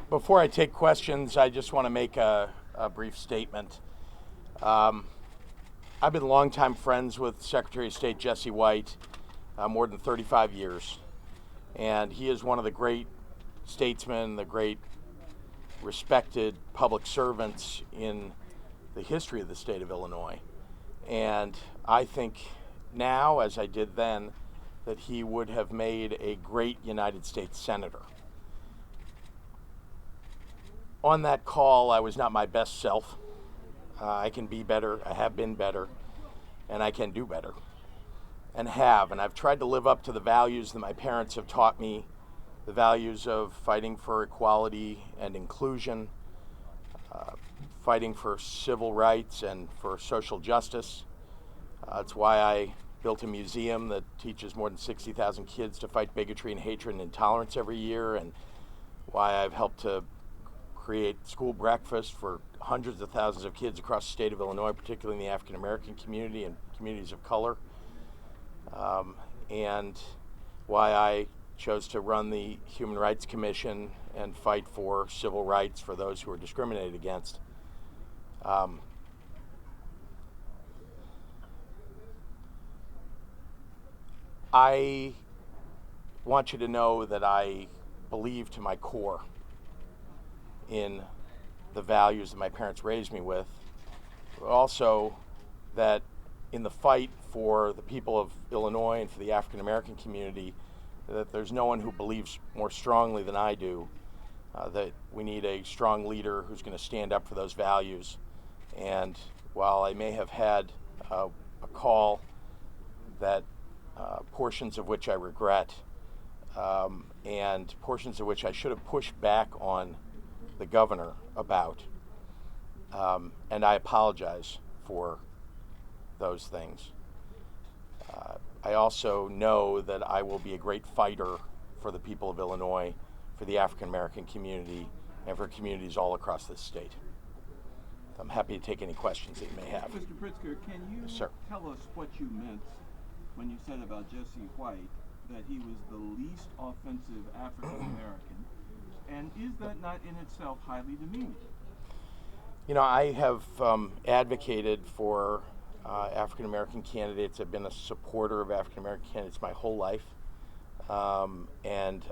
Before I take questions, I just want to make a brief statement. I've been longtime friends with Secretary of State Jesse White, more than 35 years. And he is one of the great statesmen, the great respected public servants in the history of the state of Illinois. And I think now, as I did then, that he would have made a great United States Senator. On that call, I was not my best self. I can be better, I have been better, and I can do better. And I've tried to live up to the values that my parents have taught me, the values of fighting for equality and inclusion, fighting for civil rights and for social justice. That's why I built a museum that teaches more than 60,000 kids to fight bigotry and hatred and intolerance every year, and why I've helped to create school breakfast for hundreds of thousands of kids across the state of Illinois, particularly in the African American community and communities of color, and why I chose to run the Human Rights Commission and fight for civil rights for those who are discriminated against. I want you to know that I believe to my core in the values that my parents raised me with, but also that in the fight for the people of Illinois and for the African American community, that there's no one who believes more strongly than I do that we need a strong leader who's going to stand up for those values. And while I may have had a call that portions of which I regret, and portions of which I should have pushed back on the governor about, and I apologize for those things. I also know that I will be a great fighter for the people of Illinois, for the African American community, and for communities all across this state. I'm happy to take any questions that you may have. Mr. Pritzker, can you tell us what you meant when you said about Jesse White that he was the least offensive African American? And is that not in itself highly demeaning? You know, I have advocated for African American candidates. I've been a supporter of African American candidates my whole life. And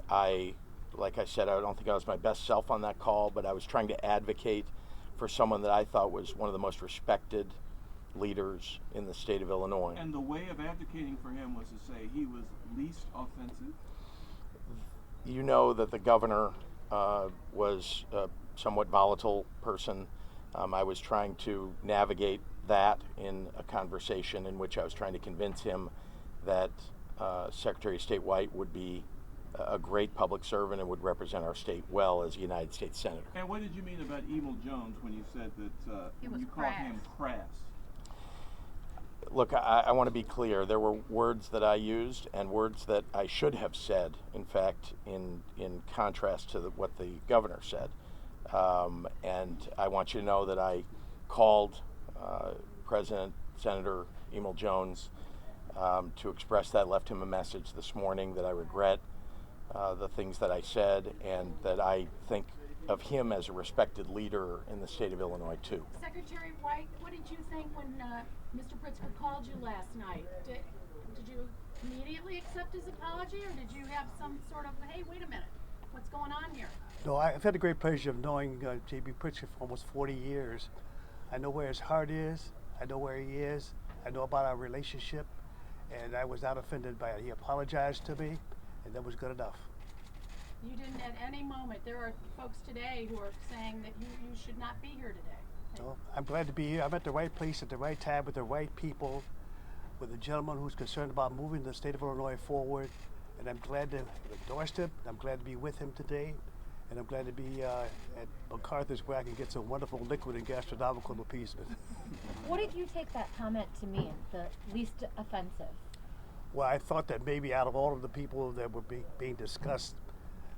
like I said, I don't think I was my best self on that call, but I was trying to advocate for someone that I thought was one of the most respected leaders in the state of Illinois. And the way of advocating for him was to say he was least offensive? You know that the governor was a somewhat volatile person. I was trying to navigate that in a conversation in which I was trying to convince him that Secretary of State White would be a great public servant and would represent our state well as a United States Senator. And what did you mean about Emil Jones when you said that you called him crass? Look, I want to be clear. There were words that I used and words that I should have said, in fact, in contrast to what the governor said. And I want you to know that I called President Senator Emil Jones to express that, left him a message this morning that I regret the things that I said, and that I think of him as a respected leader in the state of Illinois, too. Secretary White, what did you think when Mr. Pritzker called you last night? Did you immediately accept his apology, or did you have some sort of, hey, wait a minute, what's going on here? No, I've had the great pleasure of knowing J.B. Pritzker for almost 40 years. I know where his heart is. I know where he is. I know about our relationship, and I was not offended by it. He apologized to me, and that was good enough. You didn't at any moment. There are folks today who are saying that you should not be here today. No, I'm glad to be here. I'm at the right place at the right time with the right people, with a gentleman who's concerned about moving the state of Illinois forward, and I'm glad to have endorsed him. I'm glad to be with him today, and I'm glad to be at MacArthur's where I can get some wonderful liquid and gastronomical appeasement. What did you take that comment to mean, the least offensive? Well, I thought that maybe out of all of the people that were being discussed,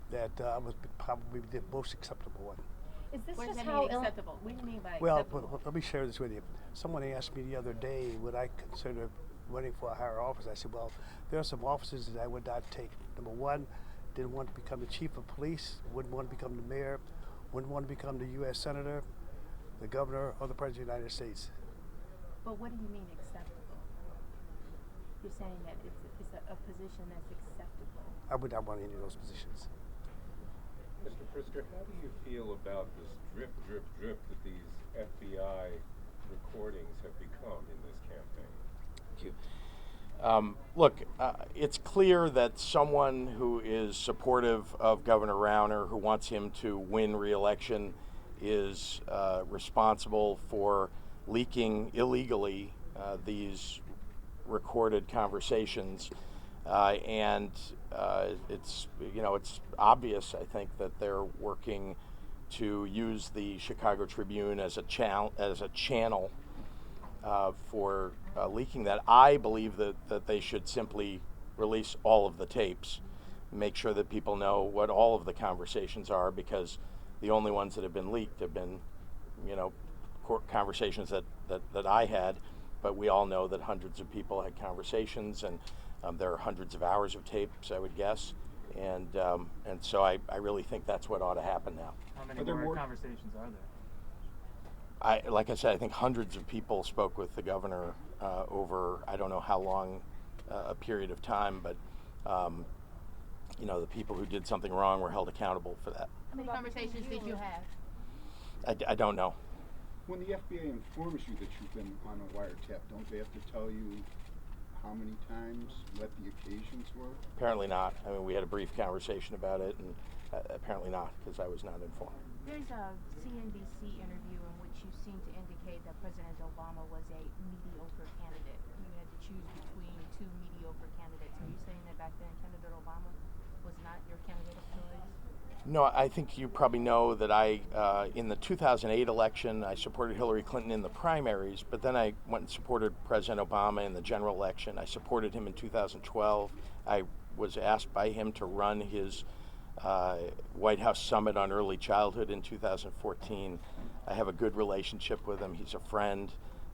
that was probably the most acceptable one. Is this What just does how that mean, acceptable? What do you mean by Well, acceptable? let me share this with you. Someone asked me the other day, would I consider running for a higher office? I said, well, there are some offices that I would not take. Number one, didn't want to become the chief of police, wouldn't want to become the mayor, wouldn't want to become the U.S. Senator, the Governor, or the President of the United States. But what do you mean acceptable? You're saying that it's a position that's acceptable. I would not want any of those positions. Mr. Pritzker, how do you feel about this drip, drip, drip that these FBI recordings have become in this campaign? Thank you. Look, it's clear that someone who is supportive of Governor Rauner, who wants him to win re-election, is responsible for leaking illegally these recorded conversations, and it's obvious, I think, that they're working to use the Chicago Tribune as a channel for leaking that. I believe that they should simply release all of the tapes, make sure that people know what all of the conversations are, because the only ones that have been leaked have been, conversations that I had, but we all know that hundreds of people had conversations, and there are hundreds of hours of tapes, I would guess, and so I really think that's what ought to happen now. How many more conversations are there? Like I said, I think hundreds of people spoke with the governor over, I don't know how long a period of time, but the people who did something wrong were held accountable for that. How many conversations did you have? I don't know. When the FBI informs you that you've been on a wiretap, don't they have to tell you how many times, what the occasions were? Apparently not. I mean, we had a brief conversation about it, and apparently not, because I was not informed. There's a CNBC interview in which you seem to indicate that President Obama was a mediocre candidate. You had to choose between two mediocre candidates. Are you saying that back then candidate Obama was not your candidate of choice? No, I think you probably know that in the 2008 election, I supported Hillary Clinton in the primaries, but then I went and supported President Obama in the general election. I supported him in 2012. I was asked by him to run his White House Summit on Early Childhood in 2014. I have a good relationship with him. He's a friend.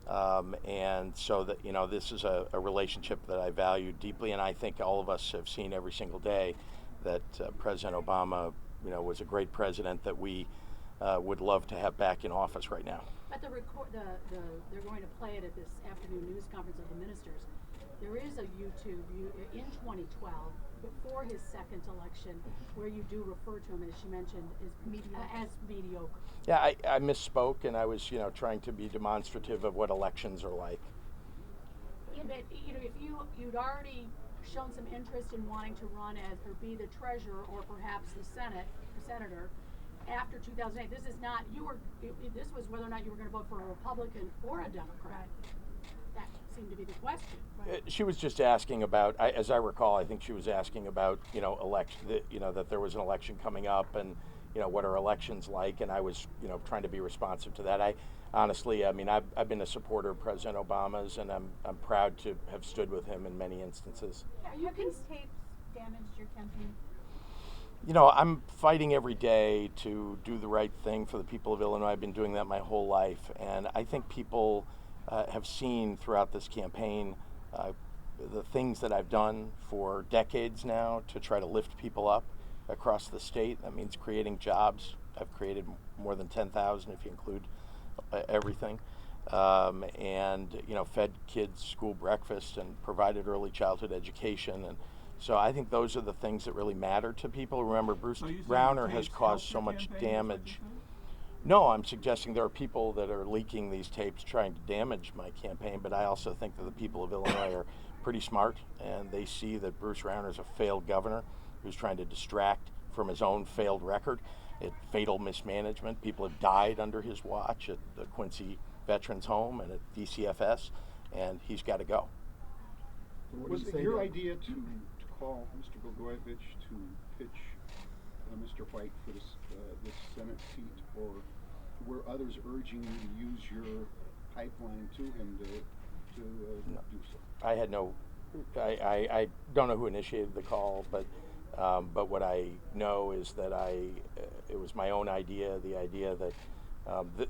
And so that, this is a relationship that I value deeply, and I think all of us have seen every single day that President Obama was a great president that we would love to have back in office right now. But they're going to play it at this afternoon news conference of the ministers. There is a YouTube in 2012, before his second election, where you do refer to him, as she mentioned, as mediocre. Yeah, I misspoke, and I was trying to be demonstrative of what elections are like. Yeah, but if you'd already shown some interest in wanting to run as or be the treasurer or perhaps the senator after 2008. This is not this was whether or not you were going to vote for a Republican or a Democrat. That seemed to be the question. Right? She was just asking about, as I recall, I think she was asking about election, that there was an election coming up, and what are elections like, and I was trying to be responsive to that. Honestly, I've been a supporter of President Obama's, and I'm proud to have stood with him in many instances. Have these tapes damaged your campaign? I'm fighting every day to do the right thing for the people of Illinois. I've been doing that my whole life, and I think people have seen throughout this campaign the things that I've done for decades now to try to lift people up across the state. That means creating jobs. I've created more than 10,000 if you include everything, and fed kids school breakfast and provided early childhood education, and so I think those are the things that really matter to people. Remember, Bruce Rauner has caused so much damage. No, I'm suggesting there are people that are leaking these tapes trying to damage my campaign, but I also think that the people of Illinois are pretty smart, and they see that Bruce Rauner is a failed governor who's trying to distract from his own failed record. Fatal mismanagement. People have died under his watch at the Quincy Veterans Home and at DCFS, and he's got to go. Was it your idea to call Mr. Blagojevich to pitch Mr. White for this Senate seat, or were others urging you to use your pipeline to him to do so? I had no. I don't know who initiated the call, but what I know is that it was my own idea. The idea that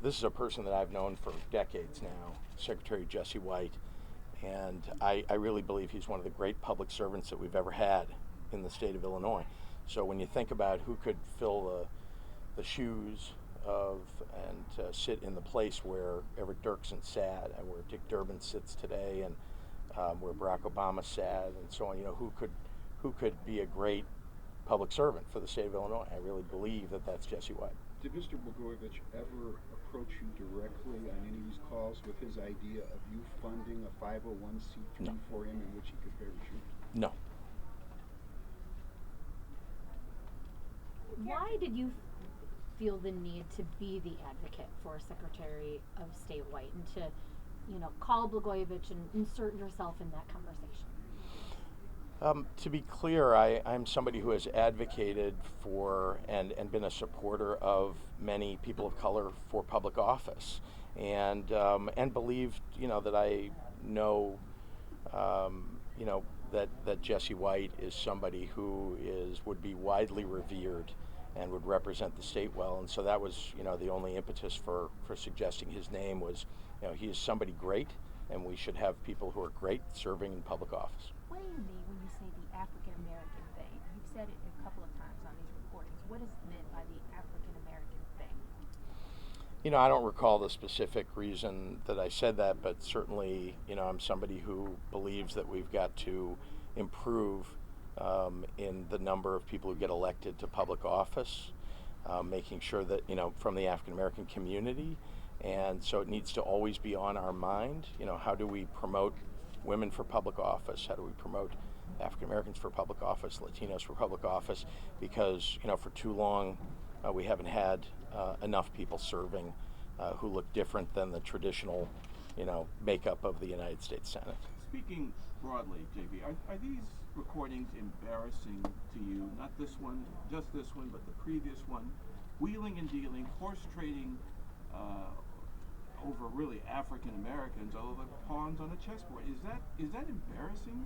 this is a person that I've known for decades now, Secretary Jesse White, and I really believe he's one of the great public servants that we've ever had in the state of Illinois. So when you think about who could fill the shoes of and sit in the place where Everett Dirksen sat and where Dick Durbin sits today and where Barack Obama sat and so on. Who could be a great public servant for the state of Illinois? I really believe that that's Jesse White. Did Mr. Blagojevich ever approach you directly on any of these calls with his idea of you funding a 501c3 No. for him in which he could parachute? No. Why did you feel the need to be the advocate for Secretary of State White and to, call Blagojevich and insert yourself in that conversation? To be clear, I'm somebody who has advocated for and been a supporter of many people of color for public office, and believed that I know that Jesse White is somebody who would be widely revered and would represent the state well, and so that was the only impetus for suggesting his name was he is somebody great, and we should have people who are great serving in public office. What do you mean when you say the African American thing? You've said it a couple of times on these recordings. What is meant by the African American thing? I don't recall the specific reason that I said that, but certainly, I'm somebody who believes that we've got to improve in the number of people who get elected to public office, making sure that, from the African American community, and so it needs to always be on our mind. How do we promote women for public office? How do we promote African Americans for public office, Latinos for public office? Because, for too long, we haven't had enough people serving who look different than the traditional, makeup of the United States Senate. Speaking broadly, JB, are these recordings embarrassing to you? Not this one, just this one, but the previous one. Wheeling and dealing, horse trading over really African Americans, although they're pawns on a chessboard. Is that embarrassing?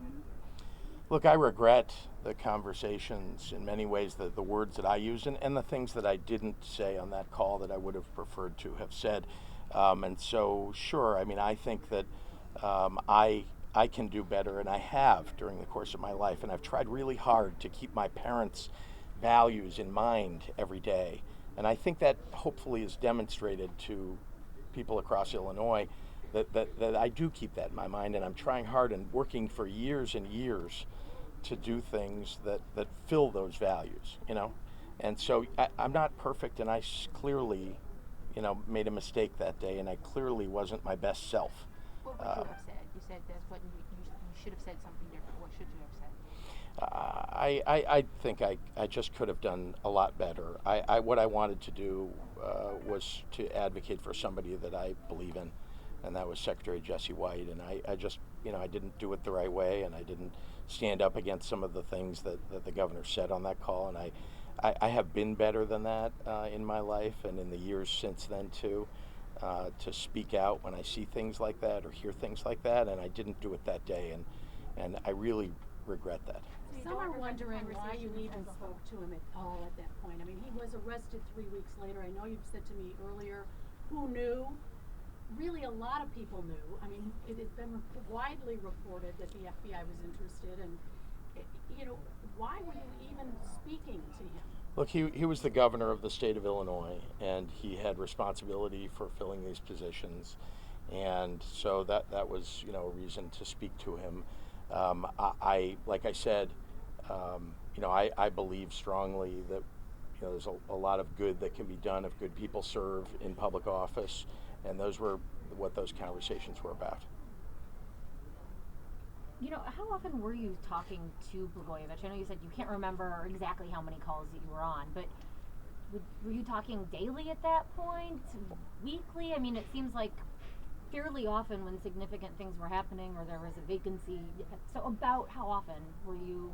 Look, I regret the conversations in many ways, the words that I used and the things that I didn't say on that call that I would have preferred to have said. And so, sure, I think that I can do better, and I have during the course of my life, and I've tried really hard to keep my parents' values in mind every day. And I think that hopefully is demonstrated to people across Illinois that I do keep that in my mind, and I'm trying hard and working for years and years to do things that fill those values, And so I'm not perfect, and I clearly, made a mistake that day, and I clearly wasn't my best self. What would you have said? You said that's what you should have said something different. What should you have said? I think I just could have done a lot better. What I wanted to do was to advocate for somebody that I believe in, and that was Secretary Jesse White. And I just, I didn't do it the right way, and I didn't stand up against some of the things that the governor said on that call. And I have been better than that in my life and in the years since then too, to speak out when I see things like that or hear things like that. And I didn't do it that day, and I really regret that. Some are wondering why you even spoke to him at all at that point. He was arrested 3 weeks later. I know you've said to me earlier, who knew? Really, a lot of people knew. It had been widely reported that the FBI was interested, and why were you even speaking to him? Look, he was the governor of the state of Illinois, and he had responsibility for filling these positions, and so that was a reason to speak to him. Like I said, I believe strongly that there's a lot of good that can be done if good people serve in public office, and those were what those conversations were about. How often were you talking to Blagojevich? I know you said you can't remember exactly how many calls that you were on, but were you talking daily at that point? Weekly? It seems like fairly often when significant things were happening or there was a vacancy. So about how often were you?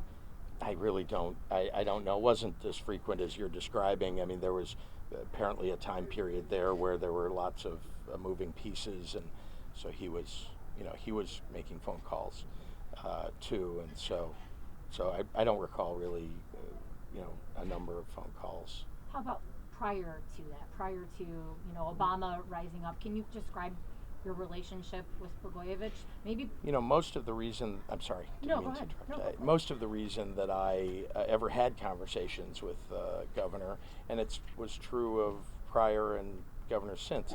I really don't. I don't know. It wasn't as frequent as you're describing. There was apparently a time period there where there were lots of moving pieces, and so he was making phone calls too, and so I don't recall really, a number of phone calls. How about prior to that? Prior to Obama rising up, can you describe your relationship with Blagojevich? Maybe. You know, most of the reason, I'm sorry, No, didn't go mean to ahead. interrupt. No, go for it. Most of the reason that I ever had conversations with Governor, and it was true of prior and governors since,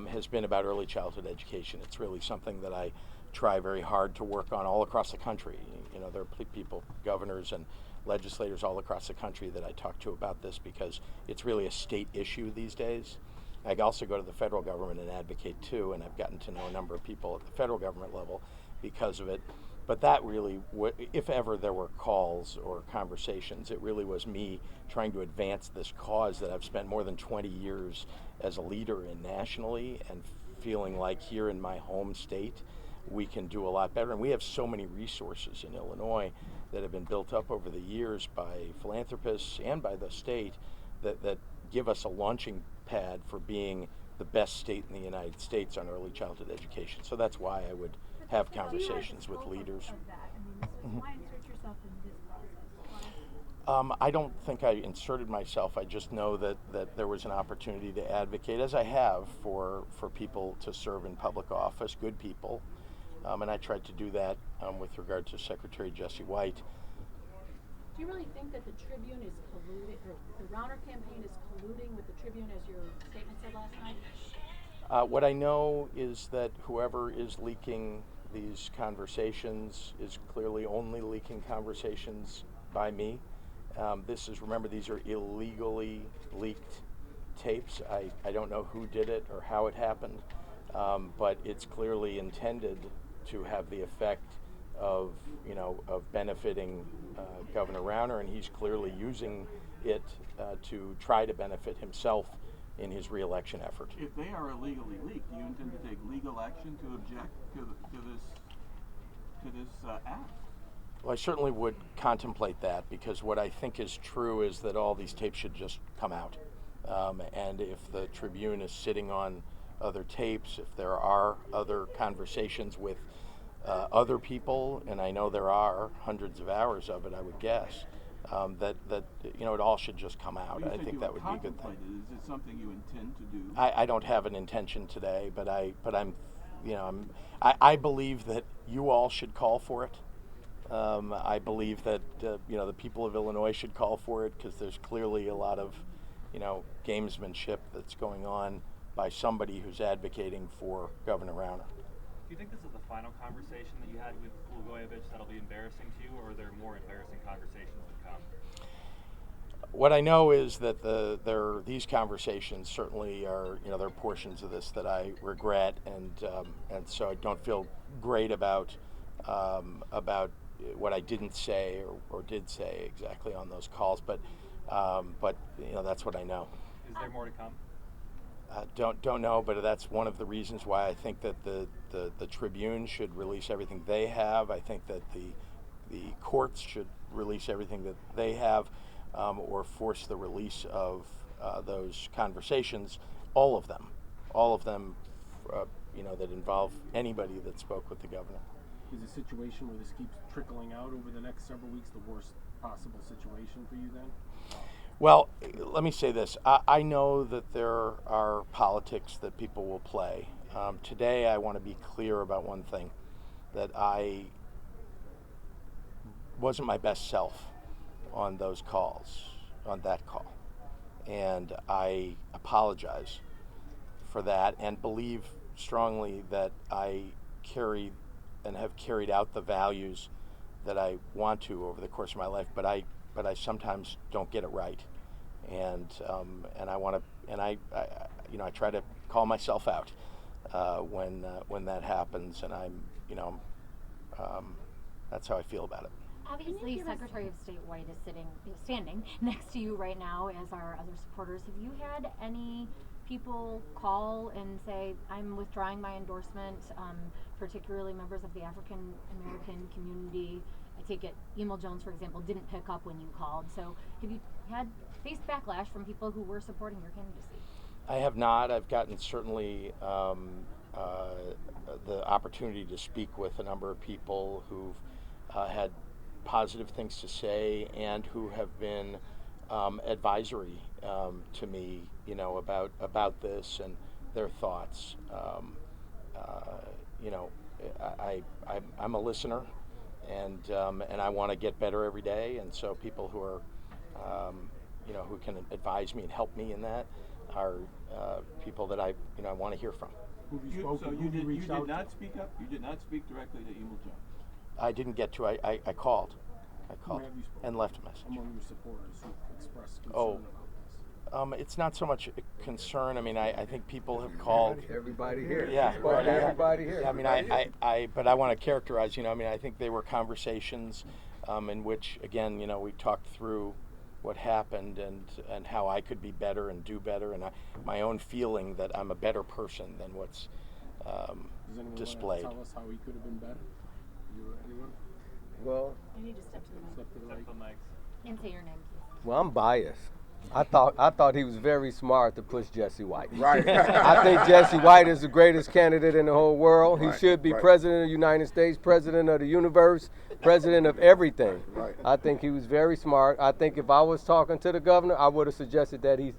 has been about early childhood education. It's really something that I try very hard to work on all across the country. You know, there are people, governors and legislators all across the country that I talk to about this because it's really a state issue these days. I also go to the federal government and advocate too, and I've gotten to know a number of people at the federal government level because of it. But that really, if ever there were calls or conversations, it really was me trying to advance this cause that I've spent more than 20 years as a leader in nationally, and feeling like here in my home state we can do a lot better. And we have so many resources in Illinois that have been built up over the years by philanthropists and by the state that give us a launching pad for being the best state in the United States on early childhood education. So that's why I would have conversations with leaders. Why insert yourself in this process? I don't think I inserted myself. I just know that there was an opportunity to advocate, as I have, for people to serve in public office, good people. And I tried to do that with regard to Secretary Jesse White. Do you really think that the Tribune is colluding, or the Rauner campaign is colluding with the Tribune, as your statement said last night? What I know is that whoever is leaking these conversations is clearly only leaking conversations by me. Remember, these are illegally leaked tapes. I don't know who did it or how it happened, but it's clearly intended to have the effect of benefiting Governor Rauner, and he's clearly using it to try to benefit himself in his reelection effort. If they are illegally leaked, do you intend to take legal action to object to this act? Well, I certainly would contemplate that, because what I think is true is that all these tapes should just come out. And if the Tribune is sitting on other tapes, if there are other conversations with other people, and I know there are hundreds of hours of it, I would guess, that it all should just come out. Well, I think that would be a good thing. Is it something you intend to do? I don't have an intention today, but I believe that you all should call for it. I believe that the people of Illinois should call for it, because there's clearly a lot of gamesmanship that's going on by somebody who's advocating for Governor Rauner. Do you think this is the final conversation that you had with Blagojevich that'll be embarrassing to you, or are there more embarrassing conversations to come? What I know is that these conversations certainly are, there are portions of this that I regret, and so I don't feel great about what I didn't say or did say exactly on those calls, but that's what I know. Is there more to come? Don't know, but that's one of the reasons why I think that the Tribune should release everything they have. I think that the courts should release everything that they have, or force the release of those conversations, all of them, that involve anybody that spoke with the governor. Is a situation where this keeps trickling out over the next several weeks the worst possible situation for you then? Well, let me say this. I know that there are politics that people will play. Today I want to be clear about one thing, that I wasn't my best self on those calls, on that call. And I apologize for that, and believe strongly that I carry and have carried out the values that I want to over the course of my life, but I sometimes don't get it right, and I try to call myself out when that happens, and that's how I feel about it. Obviously, Secretary of State White is standing next to you right now, as are other supporters. Have you had any people call and say, I'm withdrawing my endorsement, particularly members of the African American community? I take it Emil Jones, for example, didn't pick up when you called. So have you faced backlash from people who were supporting your candidacy? I have not. I've gotten certainly the opportunity to speak with a number of people who've had positive things to say, and who have been advisory to me, about this and their thoughts. you know, I'm a listener, and I want to get better every day. And so people who are, you know, who can advise me and help me in that are people that I want to hear from. Who have you You, spoken? so Who you have you did, reached you out did to? not speak up? You did not speak directly to Emil Jones? I didn't get to. I called. I Who called have you spoken and to left a message. among your supporters who expressed concern Oh. about this? It's not so much a concern. I mean, I think people have called. Everybody here. Yeah, Spoke right, to yeah. everybody here. I mean, but I want to characterize. I mean, I think they were conversations in which, again, we talked through what happened and how I could be better and do better, and my own feeling that I'm a better person than what's Does anyone displayed. want to tell us how he could have been better? You or anyone? Well, You need to step to the mic. Step to the right. Step to the mics. And say your name, please. well, I'm biased. I thought he was very smart to push Jesse White. Right. I think Jesse White is the greatest candidate in the whole world. He Right, should be right. president of the United States, president of the universe, president of everything. Right. I think he was very smart. I think if I was talking to the governor, I would have suggested that he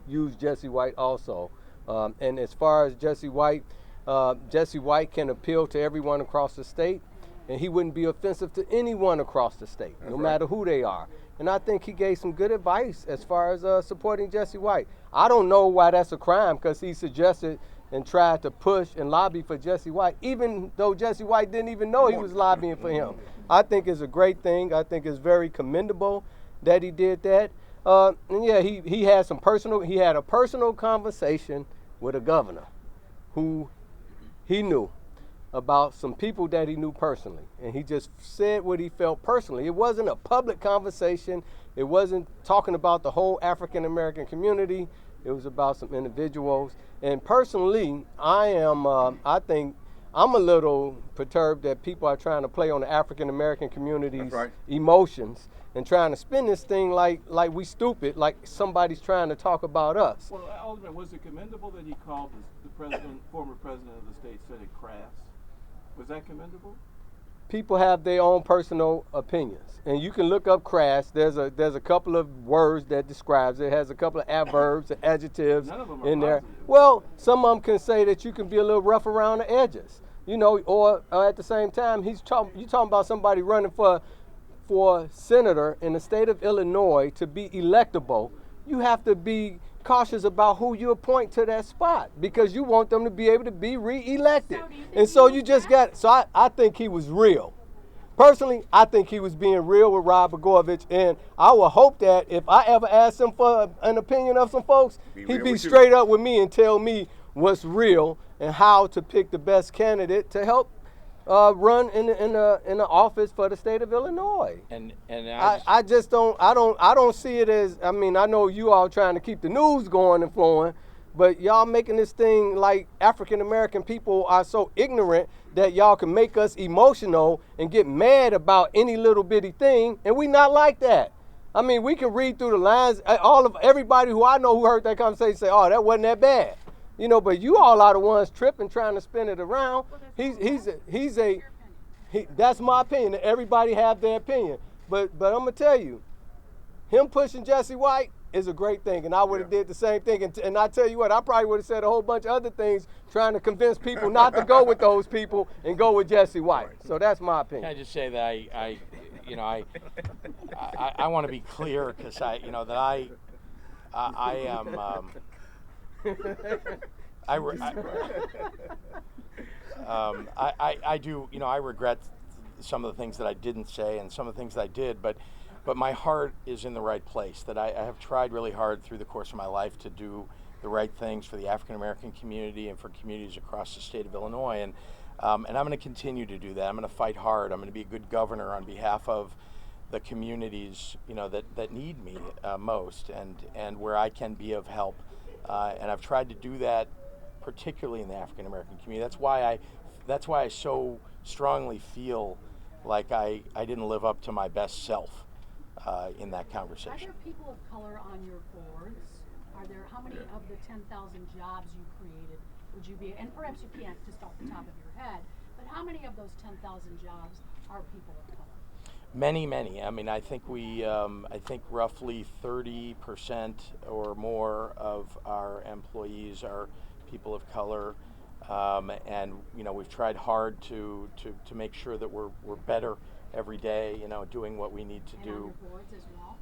use Jesse White also. And as far as Jesse White can appeal to everyone across the state, and he wouldn't be offensive to anyone across the state, no right. matter who they are. And I think he gave some good advice as far as supporting Jesse White. I don't know why that's a crime, because he suggested and tried to push and lobby for Jesse White, even though Jesse White didn't even know he was lobbying for him. I think it's a great thing. I think it's very commendable that he did that. And yeah, he had a personal conversation with a governor who he knew about some people that he knew personally, and he just said what he felt personally. It wasn't a public conversation. It wasn't talking about the whole African American community. It was about some individuals. And personally, I think I'm a little perturbed that people are trying to play on the African American community's right. emotions and trying to spin this thing like we stupid, like somebody's trying to talk about us. Well, Alderman, was it commendable that he called the former president of the state Senate crass? Was that commendable? People have their own personal opinions, and you can look up crass. There's a couple of words that describes it. It has a couple of adverbs and adjectives None of them are in there. positive. Well, some of them can say that you can be a little rough around the edges, or at the same time, you talking about somebody running for senator in the state of Illinois to be electable. You have to be cautious about who you appoint to that spot, because you want them to be able to be re-elected. So do you think And so he you was just that? got, so I think he was real. Personally, I think he was being real with Rob Blagojevich, and I would hope that if I ever asked him for an opinion of some folks, Be he'd real be with you. straight up with me and tell me what's real and how to pick the best candidate to help run in the office for the state of Illinois. And I don't see it as, I mean, I know you all trying to keep the news going and flowing, but y'all making this thing like African American people are so ignorant that y'all can make us emotional and get mad about any little bitty thing, and we not like that. I mean, we can read through the lines. Everybody who I know who heard that conversation say, "Oh, that wasn't that bad," But you all are the ones tripping, trying to spin it around. That's my opinion. Everybody have their opinion, but I'm gonna tell you, him pushing Jesse White is a great thing, and I would have did the same thing. And I tell you what, I probably would have said a whole bunch of other things trying to convince people not to go with those people and go with Jesse White. So that's my can I opinion. just say that I want to be clear, because I am. I do, I regret some of the things that I didn't say and some of the things that I did, but my heart is in the right place. That I have tried really hard through the course of my life to do the right things for the African American community and for communities across the state of Illinois, and I'm going to continue to do that. I'm going to fight hard. I'm going to be a good governor on behalf of the communities, that need me most, and where I can be of help. And I've tried to do that, particularly in the African American community. That's why I so strongly feel like I didn't live up to my best self in that Are conversation. there people of color on your boards? How many of the 10,000 jobs you created would you be, and perhaps you can't just off the top of your head, but how many of those 10,000 jobs are people of color? Many. I mean, I think roughly 30% or more of our employees are people of color. And we've tried hard to make sure that we're better every day. Doing what we need to And do. on your boards as well?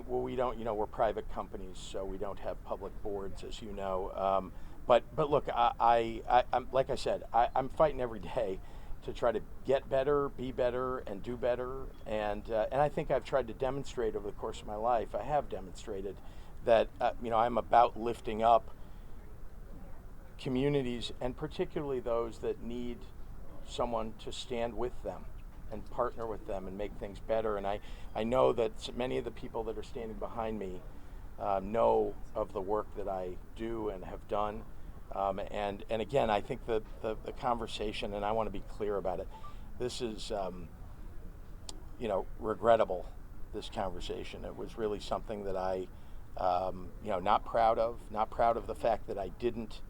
Well, we don't. We're private companies, so we don't have public boards, as you know. But look, I'm like I said, I'm fighting every day to try to get better, be better, and do better. And I think I've tried to demonstrate over the course of my life. I have demonstrated that I'm about lifting up communities, and particularly those that need someone to stand with them and partner with them and make things better. And I know that many of the people that are standing behind me know of the work that I do and have done. And again, I think the conversation, and I want to be clear about it, this is regrettable, this conversation. It was really something that I not proud of the fact that I didn't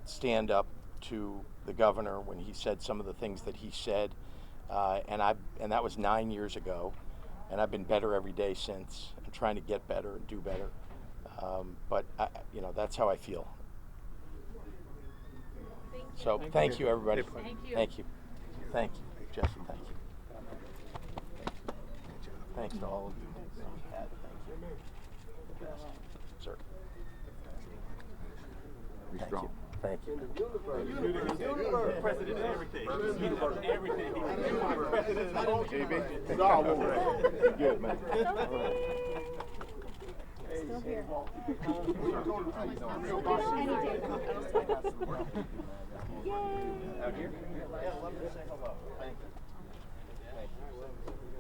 stand up to the governor when he said some of the things that he said, and that was 9 years ago, and I've been better every day since, and trying to get better and do better. But that's how I feel. So thank you, everybody. Thank you. Thank you. Thank you, Jesse. Thank you. Thanks to all of you. Thank you. The best, sir. Thank you. Thank you. President and everything. Everything. Good, man. Still here. Out here? Yeah, let me say hello. Thank you. Thank you.